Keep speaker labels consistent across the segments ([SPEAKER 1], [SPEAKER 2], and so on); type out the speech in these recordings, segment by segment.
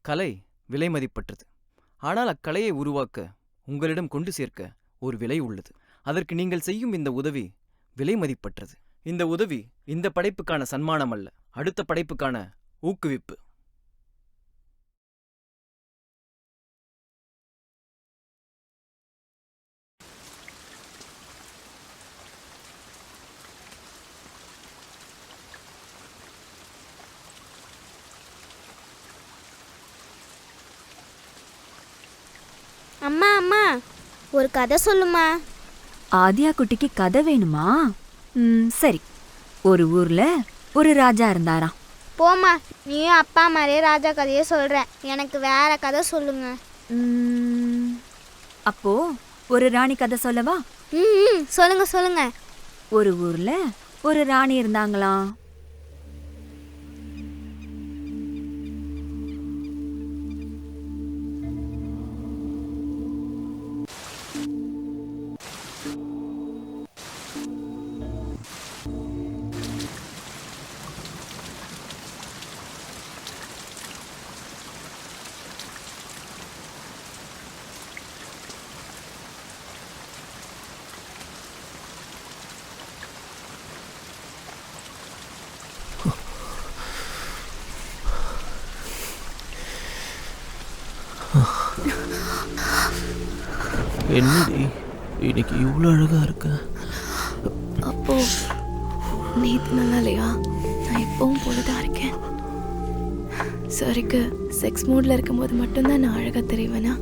[SPEAKER 1] கலை விலைமதிப்பற்றது. ஆனால் அக்கலையை உருவாக்க, உங்களிடம் கொண்டு சேர்க்க ஒரு விலை உள்ளது. அதற்கு நீங்கள் செய்யும் இந்த உதவி விலைமதிப்பற்றது. இந்த உதவி இந்த படைப்புக்கான சன்மானம் அல்ல, அடுத்த படைப்புக்கான ஊக்குவிப்பு.
[SPEAKER 2] அம்மா அம்மா, ஒரு கதை சொல்லுமா.
[SPEAKER 3] ஆதியா குட்டிக்கு கதை வேணுமா? சரி. ஒரு ஊர்ல ஒரு ராஜா இருந்தாராம்.
[SPEAKER 2] போம்மா, நீயும் அப்பா மாதிரியே ராஜா கதையே சொல்ற. எனக்கு வேற கதை சொல்லுங்க.
[SPEAKER 3] அப்போ ஒரு ராணி கதை சொல்லவா?
[SPEAKER 2] சொல்லுங்க சொல்லுங்க.
[SPEAKER 3] ஒரு ஊர்ல ஒரு ராணி இருந்தாங்களாம்.
[SPEAKER 4] என்னடி இன்னைக்கு இவ்வளோ அழகா இருக்க?
[SPEAKER 5] அப்போ நேற்று நல்லா இல்லையா? நான் எப்பவும் போலதான் இருக்கேன். சரிக்கு செக்ஸ் மூட்ல இருக்கும்போது மட்டும்தான் நான் அழகா தெரிவேனா?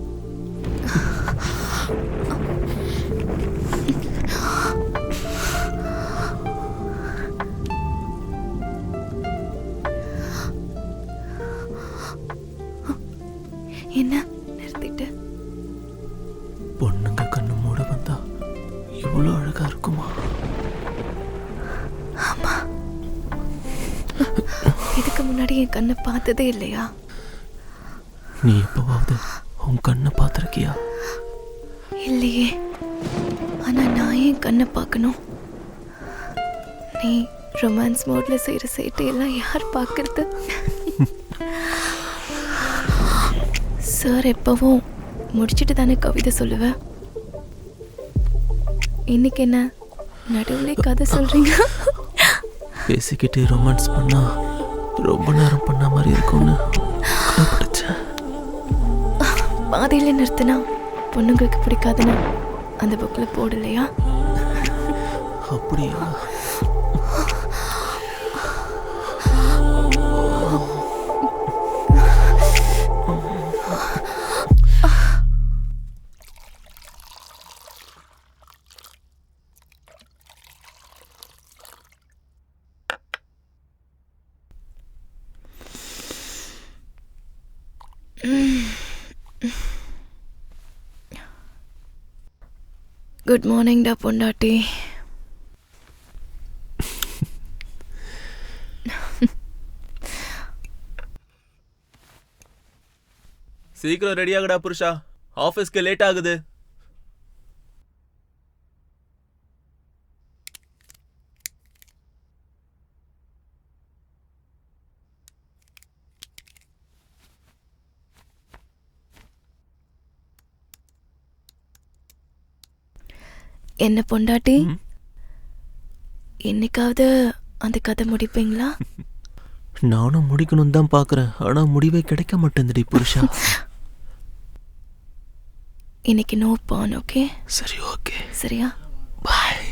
[SPEAKER 5] என்ன நிறுத்திட்டு?
[SPEAKER 4] பொண்ணுங்க கண்ணு மூட வந்தா இவ்வளோ அழகா இருக்குமா?
[SPEAKER 5] ஆமா. இதுக்கு முன்னாடி என் கண்ணை பார்த்ததே இல்லையா?
[SPEAKER 4] நீ எப்பவாவது உன் கண்ணை பார்த்துருக்கியா?
[SPEAKER 5] இல்லையே. ஆனா நான் ஏன் கண்ணை பார்க்கணும்? நீ ரொமான்ஸ் மோட்ல செய்யற சேட்டையெல்லாம் யார் பார்க்கறது? சார் எப்பவும் முடிச்சுட்டு தானே கவிதை சொல்லுவேன். இன்னைக்கு என்ன நடுவுலே கதை சொல்றீங்க?
[SPEAKER 4] பேசிக்கிட்டே ரொமான்ஸ் பண்ணா ரொம்ப நேரம் பண்ண மாதிரி இருக்கும்னு கண்டுபிடிச்சேன்.
[SPEAKER 5] பாதையில நிறுத்தினா பொண்ணுங்களுக்கு பிடிக்காதுன்னு அந்த புக்கில் போடலையா?
[SPEAKER 4] அப்படியா?
[SPEAKER 5] குட் மார்னிங் டா பொண்டாட்டி.
[SPEAKER 4] சீக்கிரம் ரெடி ஆகுடா புருஷா, ஆஃபீஸ்க்கு லேட் ஆகுது.
[SPEAKER 5] என்ன பொண்டாட்டி, என்னைக்காவது அந்த கதை முடிப்பீங்களா?
[SPEAKER 4] நானும் முடிக்கணும் தான் பாக்குறேன், ஆனா முடிவே கிடைக்க மாட்டேங்குது புருஷா.
[SPEAKER 5] இன்னைக்கு நோ பான். ஓகே
[SPEAKER 4] சரி, ஓகே
[SPEAKER 5] சரியா?
[SPEAKER 4] பாய்.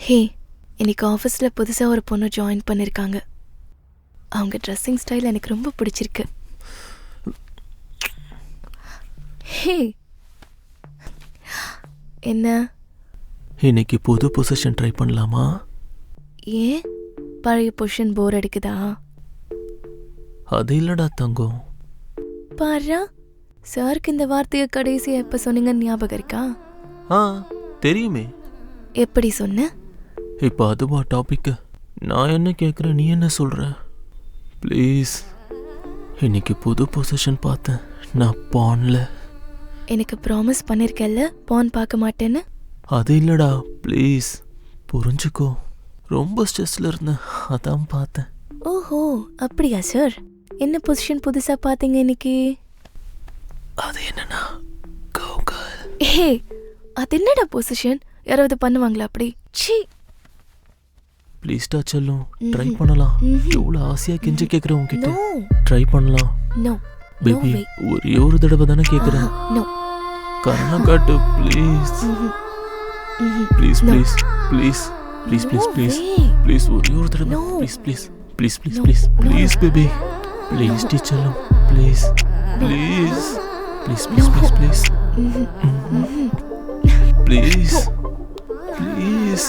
[SPEAKER 5] ஹே, இன்னைக்கு ஆஃபீஸில் புதுசாக ஒரு பொண்ணு ஜாயின் பண்ணியிருக்காங்க. அவங்க ட்ரெஸ்ஸிங் ஸ்டைல் எனக்கு ரொம்ப பிடிச்சிருக்கு. ஹே, என்ன?
[SPEAKER 4] இன்னைக்கு புது பொசிஷன் ட்ரை பண்ணலாமா?
[SPEAKER 5] ஏன் பழைய பொசிஷன் போர் அடிக்குதா?
[SPEAKER 4] அது இல்லடா தங்கம்.
[SPEAKER 5] பாரா, சாருக்கு இந்த வார்த்தையை கடைசியாக எப்போ சொன்னீங்கன்னு ஞாபகம் இருக்கா?
[SPEAKER 4] ஆ தெரியுமே.
[SPEAKER 5] எப்படி சொன்ன?
[SPEAKER 4] இப்போ அதுவா டாபிக்கு? நான் என்ன கேட்குறேன், நீ என்ன சொல்கிற? ப்ளீஸ், இன்னைக்கு புது பொசிஷன் பார்த்தேன். நான் பான்ல.
[SPEAKER 5] எனக்கு ப்ராமிஸ் பண்ணியிருக்கேல்ல பான் பார்க்க மாட்டேன்னு.
[SPEAKER 4] அது இல்லடா, ப்ளீஸ் புரிஞ்சுக்கோ. ரொம்ப ஸ்ட்ரெஸ்ல இருந்தேன், அதான் பார்த்தேன்.
[SPEAKER 5] ஓஹோ, அப்படியா சார்? என்ன பொசிஷன் புதுசாக பார்த்தீங்க இன்னைக்கு?
[SPEAKER 4] அது என்னன்னா கௌகல்.
[SPEAKER 5] ஏ, அது என்னடா பொசிஷன்? யாராவது பண்ணுவாங்களா அப்படி? சி,
[SPEAKER 4] ப்ளீஸ்டா செல்லும், ட்ரை பண்ணலாம். எவ்வளோ ஆசையா கெஞ்சி கேட்குறேன் உங்ககிட்ட. ட்ரை பண்ணலாம்
[SPEAKER 5] நோ
[SPEAKER 4] பேபி. ஒரே ஒரு தடவை தானே கேட்குறேன்.
[SPEAKER 5] நோ,
[SPEAKER 4] கண்ணா காட்டு please. Please please please please please please please ஒரே ஒரு தடவை. Please please please please please please baby. Please டீச்சர்லும் please please please please please please please please.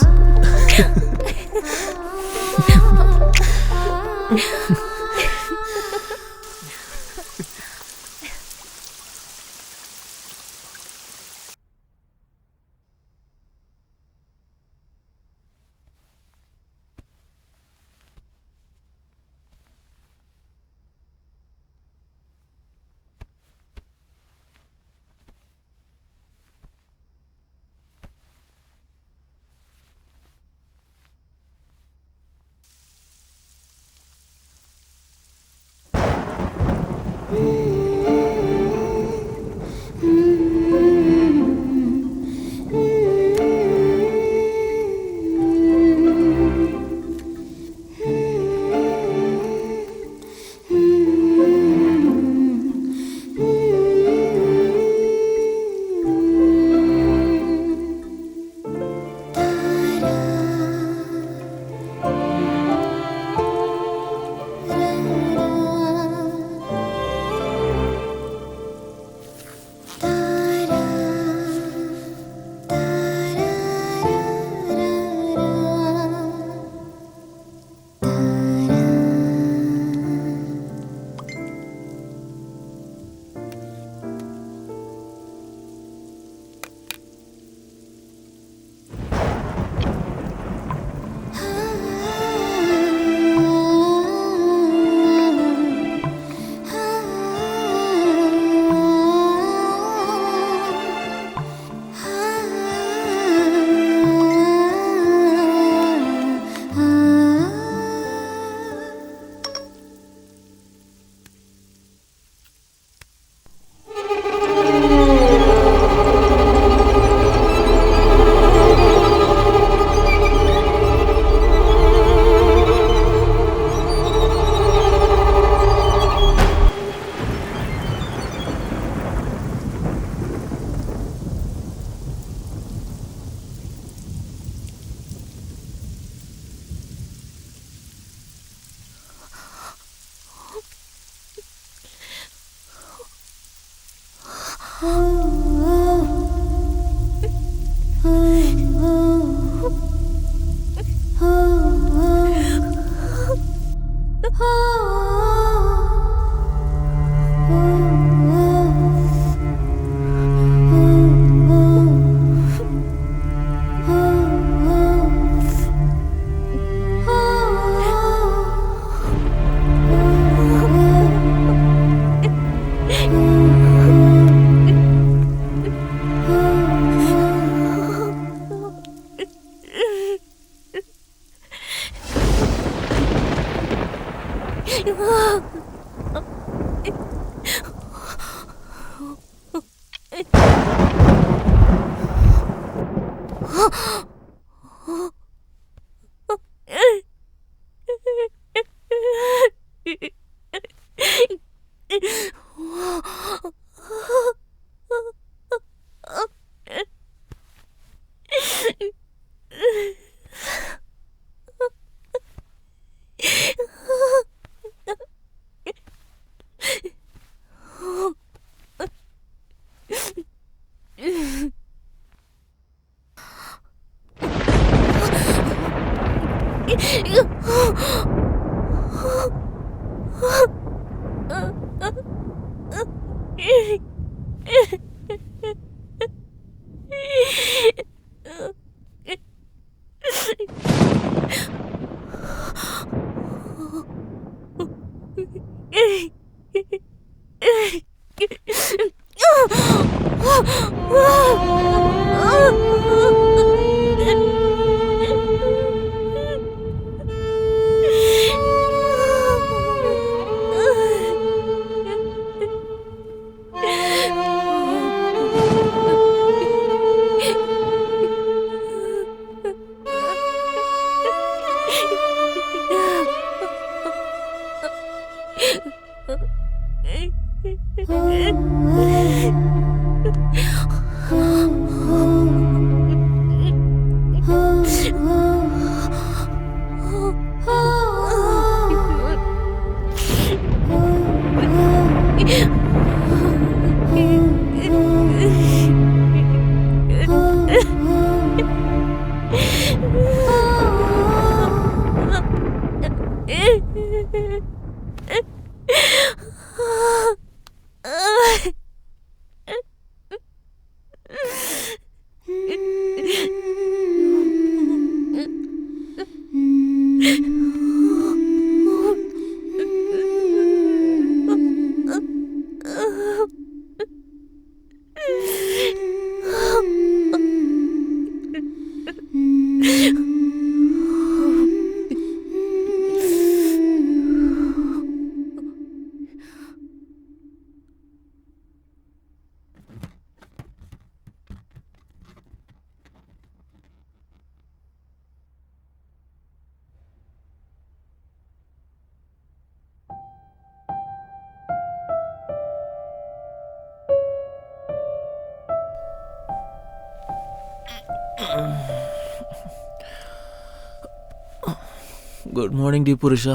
[SPEAKER 4] Good morning டி புருஷா.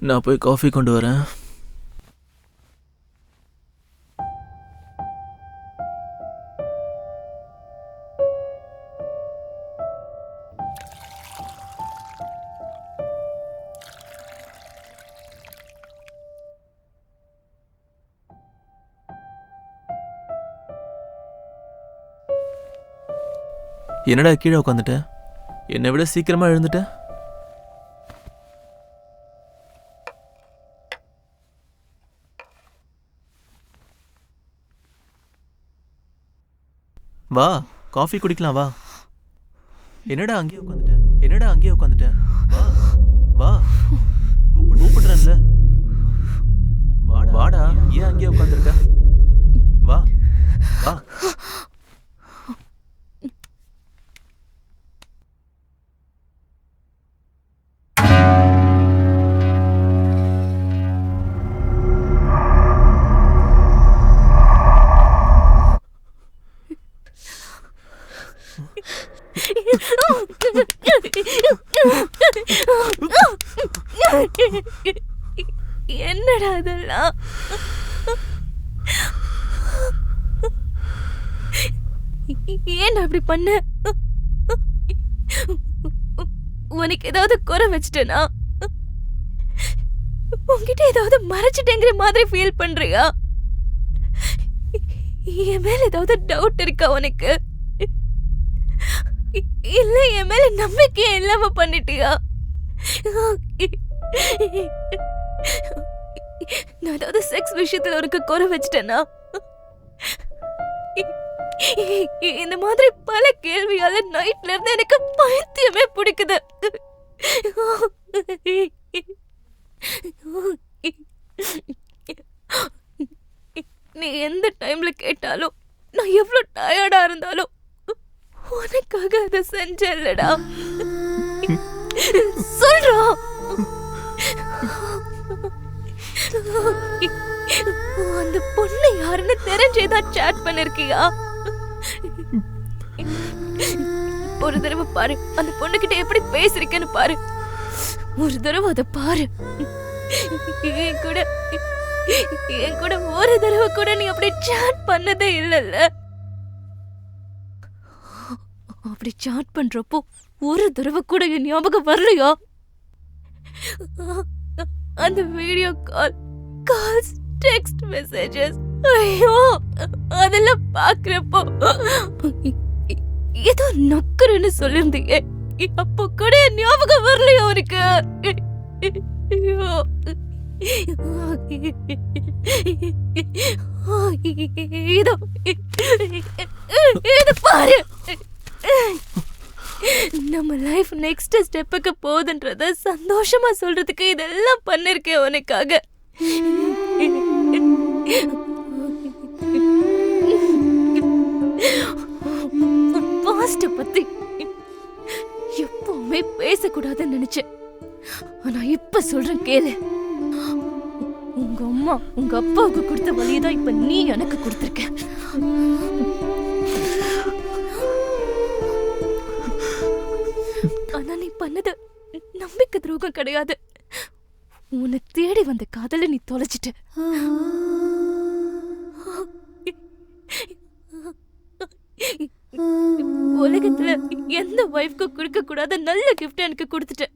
[SPEAKER 4] நான் போய் காஃபி கொண்டு வரேன். என்னடா கீழே உட்காந்துட்ட? என்னை விட சீக்கிரமா எழுந்துட்ட. வா காஃபி குடிக்கலாம் வா. என்னடா அங்கேயே உட்காந்துட்ட? வா வா கூப்பிடுறேன்ல. வாடா, ஏன் அங்கேயே உட்காந்துருக்க? வா வா.
[SPEAKER 5] என்னடா அதெல்லாம்? ஏன் அப்படி பண்ண? உனக்கு ஏதாவது குறை வச்சிட்டேனா? உன்கிட்ட ஏதாவது மறைச்சிட்டேங்கிற மாதிரி ஃபீல் பண்றியா? என் மேல ஏதாவது டவுட் இருக்கா உனக்கு? இல்ல என் மேல நம்பிக்கையே இல்லாம பண்ணிட்டியா? நான் ஏதாவது செக்ஸ் விஷயத்துல உனக்கு குறை வச்சிட்டேனா? இந்த மாதிரி பல கேள்வியால நைட்ல இருந்து எனக்கு பைத்தியமே பிடிக்குது. நீ எந்த டைம்ல கேட்டாலும் நான் எவ்வளவு டயர்டா இருந்தாலும் உனக்காக அதை செஞ்சேன்லடா. சொல்றா. அந்த பொண்ணு யாருன்னு தெரிஞ்சேதான் சாட் பண்ணிருக்கியா? ஒரு தடவை பாரு, அந்த பொண்ணுகிட்ட எப்படி பேசிருக்கேன்னு பாரு. ஒரு தடவை அதை பாரு. என் கூட ஒரு தடவை கூட நீ அப்படி சாட் பண்ணதே இல்லைல்ல. அப்படி சாட் பண்றப்போ ஒரு தடவை கூட என் ஞாபகம் வரலையா? அந்த வீடியோ கால்ஸ், டெக்ஸ்ட் மெசேஜஸ், ஐயோ அதெல்லாம் பாக்குறப்போ ஏதோ நக்கருன்னு சொல்லிருந்தீங்க. அப்போ கூட ஞாபகம் வரலையா உனக்கு? ஐயோ இது பாரு. நம்ம லைஃப் நெக்ஸ்ட் ஸ்டெப்புக்கு போகுதுன்றத சந்தோஷமா சொல்றதுக்கு இதெல்லாம் பண்ணிருக்கேன் உனக்காக. பாஸ்ட பத்தி எப்பவுமே பேசக்கூடாதுன்னு நினைச்சேன். ஆனா இப்ப சொல்றேன் கேளு. உங்க அம்மா உங்க அப்பாவுக்கு கொடுத்த வழியதான் இப்ப நீ எனக்கு கொடுத்திருக்க. ஆனா நீ பண்ணது நம்பிக்கை துரோகம் கிடையாது. உன்னை தேடி வந்த காதல நீ தொலைச்சிட்ட. உலகத்துல எந்த வைஃப்க்கு கொடுக்க கூடாத நல்ல கிஃப்ட் எனக்கு கொடுத்துட்ட.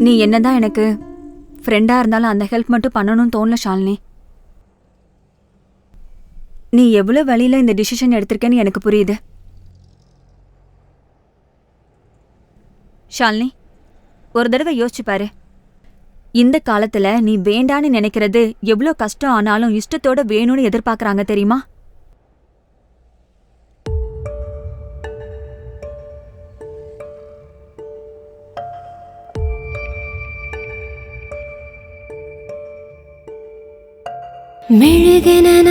[SPEAKER 3] நீ என்னதான் எனக்கு ஃப்ரெண்டா இருந்தாலும் அந்த ஹெல்ப் மட்டும் பண்ணணும்னு தோணல ஷாலினி. நீ எவ்வளவு வழியில இந்த டிசிஷன் எடுத்திருக்கேன்னு எனக்கு புரியுது. ஷாலினி, ஒரு தடவை யோசிச்சு பாரு. இந்த காலத்துல நீ வேண்டான்னு நினைக்கிறது எவ்வளோ கஷ்டம் ஆனாலும் இஷ்டத்தோட வேணும்னு எதிர்பார்க்கறாங்க தெரியுமா?
[SPEAKER 6] மெழுகென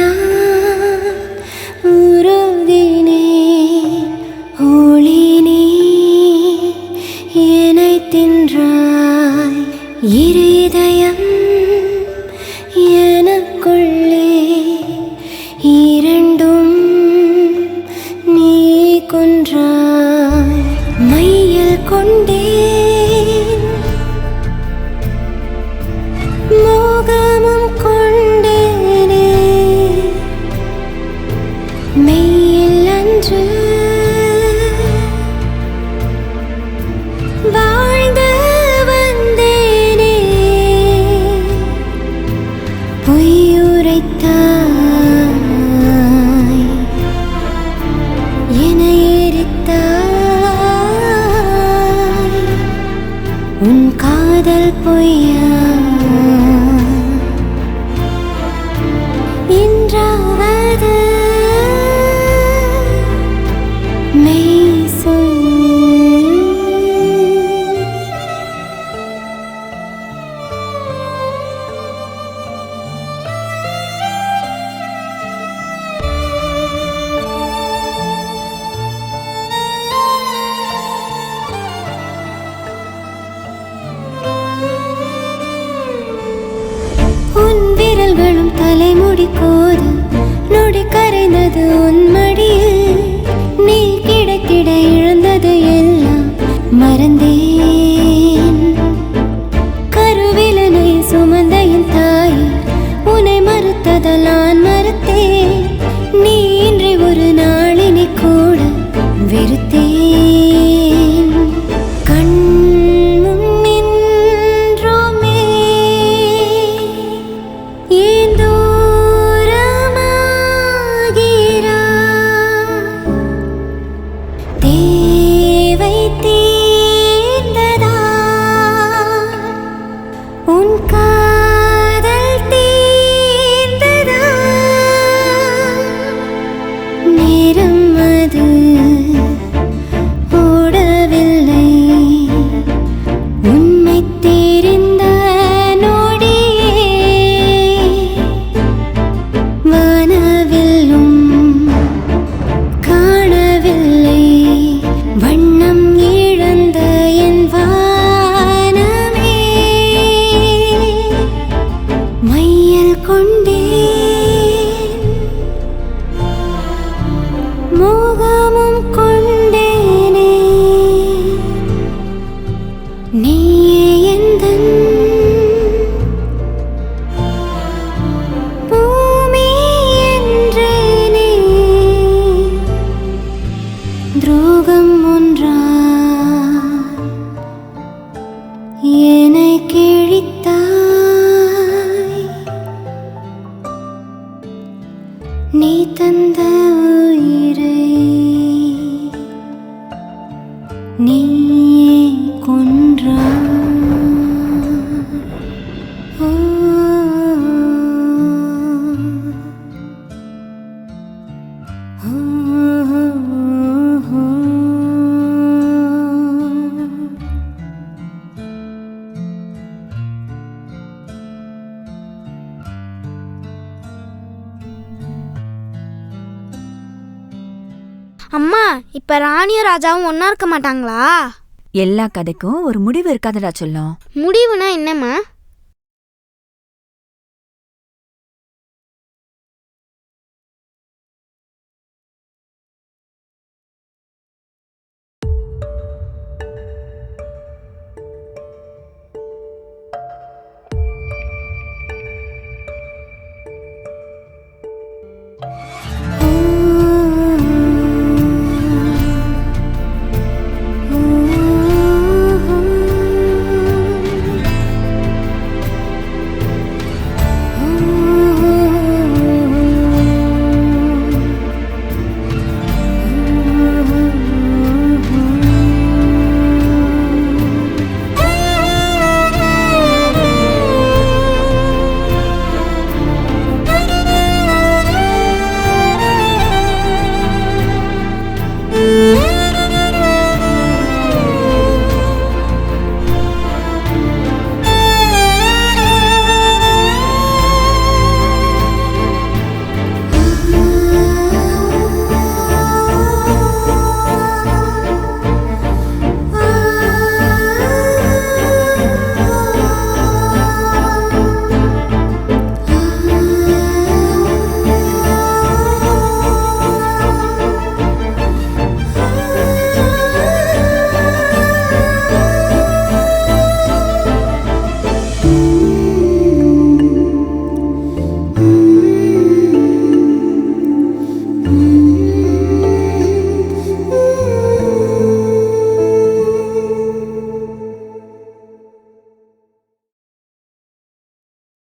[SPEAKER 6] உருகினே ஒளி நீ என்னை தின்றாய். இருதயம் எனக்குள்ளே இரண்டும் நீ கொன்றாய். மையில் கொண்டேன் மோகமும் கொண்டேனே மெய்யில் அன்று வாழ்ந்து வந்தேனே. பொய்யுரைத்தாய் என எரித்தாய். உன் காதல் பொய்யா இன்றாவது மெய் சொல். துடிக்கோது நொடி கரைந்தது உன் மடியில் நீ கிடக்கிட இழந்தது எல்லாம் மறந்தேன் கருவிலனை சுமந்த என் தாய் உன்னை மறுத்ததால் நான் மறுத்தேன் நீ இன்றி ஒரு நாளினை கூட வெறுத்தேன் கண் முன்னின்றோமே ஏன் தூரமாகிறாய் தேவை தீர்ந்ததா உன் காதல் தீர்ந்ததா நேரம் அது ஓடவில்லை உண்மை தெரிந்த நொடியே வானவில்லும் காணவில்லை வண்ணம் இழந்த என் வானமே மையல் கொண்டேன் மோகமும் கொண்டேனே நீயே எந்தன் பூமி என்றேனே துரோகம் ஒன்றா என்னை கிழித்தாய் நீ தந்த உயிரை நீயே கொன்றாய் ஓ
[SPEAKER 2] அம்மா இப்ப ராணியும் ராஜாவும் ஒன்னா இருக்க மாட்டாங்களா?
[SPEAKER 3] எல்லா கதைக்கும் ஒரு முடிவு இருக்காதுடா சொல்லும்.
[SPEAKER 2] முடிவுனா என்னம்மா?